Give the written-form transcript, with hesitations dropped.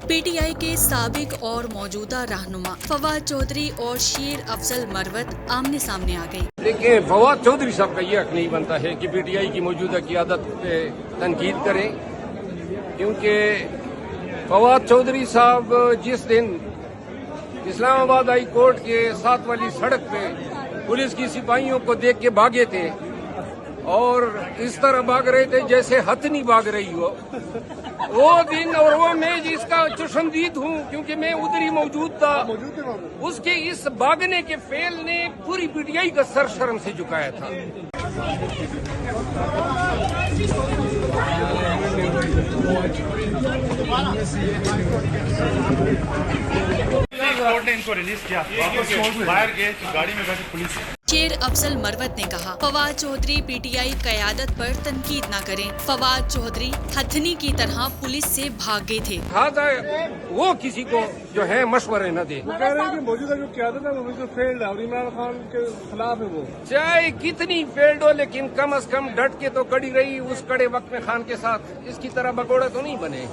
PTI के साबिक और मौजूदा रहनुमा फवाद चौधरी और शेर अफजल मरवत आमने सामने आ गए। देखिए, फवाद चौधरी साहब का यह हक नहीं बनता है कि पीटीआई की मौजूदा क़यादत पे तनकीद करें, क्योंकि फवाद चौधरी साहब जिस दिन इस्लामाबाद हाई कोर्ट के साथ वाली सड़क पे पुलिस की सिपाहियों को देख के भागे थे और इस तरह भाग रहे थे जैसे हथनी भाग रही हो, वो दिन और वो मैं जिसका चश्मदीद हूँ क्योंकि मैं उधर ही मौजूद था, उसके इस भागने के फेल ने पूरी पीटीआई का सर शर्म से झुकाया था। इनको रिलीज किया, बाहर गए गाड़ी में बैठे पुलिस। शेर अफजल मरवत ने कहा, फवाद चौधरी पीटीआई क़यादत पर तनकीद न करें। फवाद चौधरी हथनी की तरह पुलिस से भाग गए थे। वो किसी को जो है मशवरे न दे। वो कह रहे हैं कि मौजूदा जो क़यादत है वो बिल्कुल फेल्ड है और इमरान खान के खिलाफ है। वो चाहे कितनी फेल्ड हो, लेकिन कम से कम डट के तो खड़ी रही उस कड़े वक्त में खान के साथ। इसकी तरह भगोड़े तो नहीं बने।